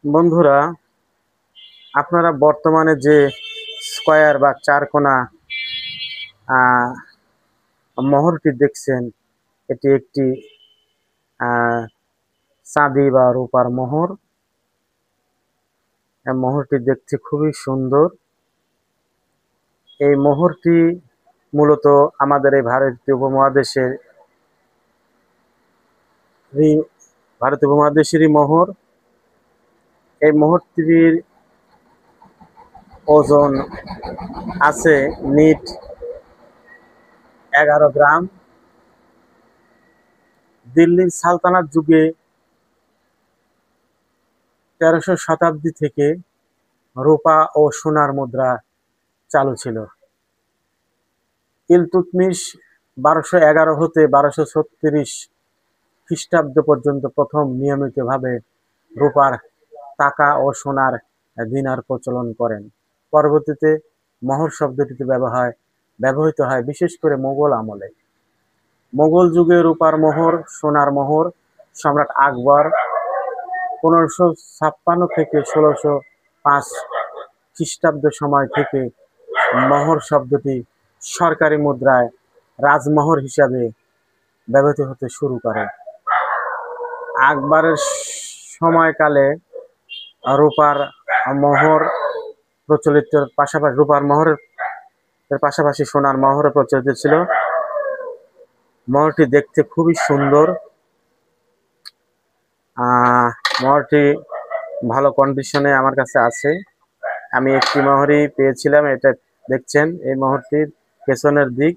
বন্ধুরা, আপনারা বর্তমানে যে স্কয়ার বা চারকোনা আহ, মোহরটি দেখছেন, এটি একটি আহ, চাঁদি বা রূপার মোহর। এই মোহরটি দেখতে খুবই সুন্দর। এই মোহরটি মূলত আমাদের এই ভারতীয় উপমহাদেশের ভারতীয় উপমহাদেশেরই মোহর। এই মোহরটির ওজন আছে নিট 11 গ্রাম। দিল্লির সালতানাত যুগে 1300 শতাব্দী থেকে রূপা ও সোনার মুদ্রা চালু ছিল। ইলতুৎমিশ 1211 হতে 1236 খ্রিস্টাব্দ পর্যন্ত প্রথম নিয়মিতভাবে রূপার টাকা ও সোনার দিনার প্রচলন করেন। পরবর্তীতে মোহর শব্দটিতে ব্যবহৃত হয় বিশেষ করে মোগল আমলে। মোগল যুগে রূপার মোহর, সোনার মোহর সম্রাট আকবর 1556 থেকে 1605 খ্রিস্টাব্দ সময় থেকে মোহর শব্দটি সরকারি মুদ্রায় রাজমোহর হিসাবে ব্যবহৃত হতে শুরু করে। আকবরের সময়কালে রূপার মোহর রূপার মোহরের পাশাপাশি সোনার মোহর প্রচলিত ছিল। মোহরটি দেখতে খুবই সুন্দর। মোহরটি ভালো কন্ডিশনে আমার কাছে আছে। আমি একটি মোহরই পেয়েছিলাম। এটা দেখছেন, এই মোহরটির পেছনের দিক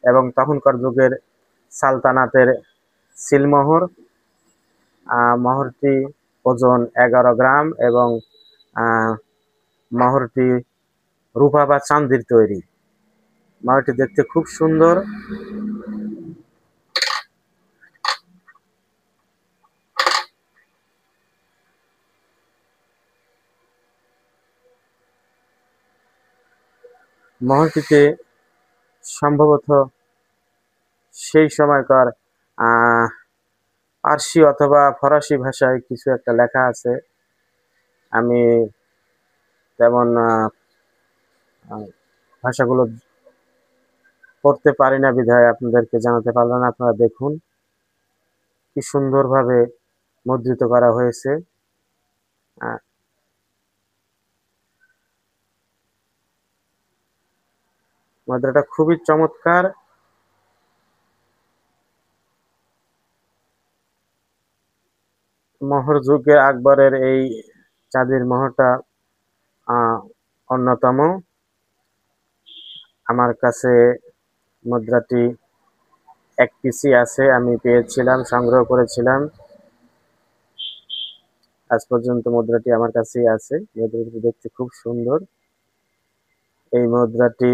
এবং তখনকার যুগের সালতানাতের সিলমোহর। মোহরটি ওজন 11 গ্রাম এবং মোহরটি রূপা বা চান্দির তৈরি। মোহরটি দেখতে খুব সুন্দর। মোহরটিতে সম্ভবত সেই সময়কার পার্সি অথবা ফরাসি ভাষায় কিছু একটা লেখা আছে। আমি তেমন ভাষাগুলো পড়তে পারি না বিধায় আপনাদেরকে জানাতে পারলাম না। আপনারা দেখুন কি সুন্দরভাবে মুদ্রিত করা হয়েছে। মুদ্রাটা খুবই চমৎকার। মোহর যুগে আকবরের এই চাঁদির মোহরটা অন্যতম। আমার কাছে মুদ্রাটি 1 পিসি আছে, আমি পেয়েছিলাম, সংগ্রহ করেছিলাম। আজ পর্যন্ত মুদ্রাটি আমার কাছেই আছে। মুদ্রাটি দেখতে খুব সুন্দর। এই মুদ্রাটি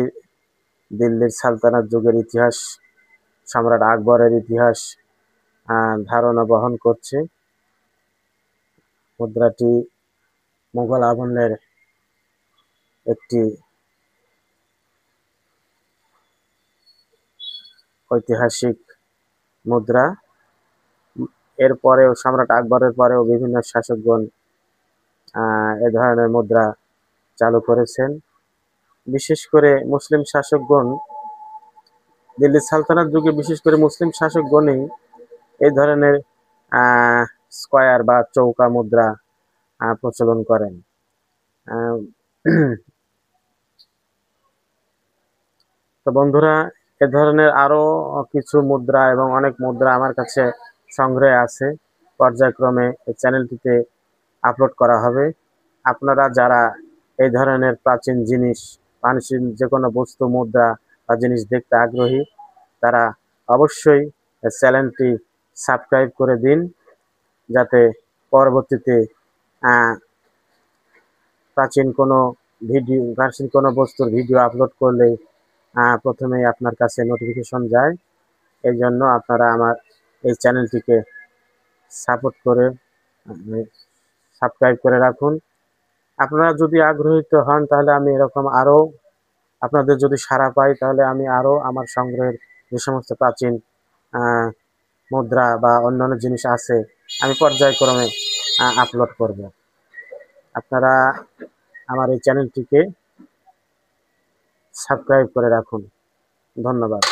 দিল্লির সালতানাত যুগের ইতিহাস, সম্রাট আকবরের ইতিহাস ধারণা বহন করছে। মুদ্রাটি মুঘল আমলের একটি ঐতিহাসিক মুদ্রা। এরপরেও সম্রাট আকবরের পরেও বিভিন্ন শাসকগণ এ ধরনের মুদ্রা চালু করেছেন। বিশেষ করে মুসলিম শাসকগণ, দিল্লি সালতানাত যুগে বিশেষ করে মুসলিম শাসকগণই এই ধরনের স্কয়ার বা চৌকা মুদ্রা প্রচলন করেন। তো বন্ধুরা, এ ধরনের আরো কিছু মুদ্রা এবং অনেক মুদ্রা আমার কাছে সংগ্রহে আছে। পর্যায়ক্রমে এই চ্যানেলটিতে আপলোড করা হবে। আপনারা যারা এই ধরনের প্রাচীন জিনিস, প্রাচীন যে কোনো বস্তু, মুদ্রা বা জিনিস দেখতে আগ্রহী, তারা অবশ্যই চ্যানেলটি সাবস্ক্রাইব করে দিন, যাতে পরবর্তীতে প্রাচীন কোনো বস্তুর ভিডিও আপলোড করলে প্রথমেই আপনার কাছে নোটিফিকেশন যায়। এই জন্য আপনারা আমার এই চ্যানেলটিকে সাবস্ক্রাইব করে রাখুন। আপনারা যদি আগ্রহীত হন তাহলে আমি এরকম আরো, আপনাদের যদি সাড়া পাই তাহলে আমি আরো আমার সংগ্রহের যে সমস্ত প্রাচীন মুদ্রা বা অন্যান্য জিনিস আছে আমি পর্যায়ক্রমে আপলোড করব। আপনারা আমার এই চ্যানেলটিকে সাবস্ক্রাইব করে রাখুন। ধন্যবাদ।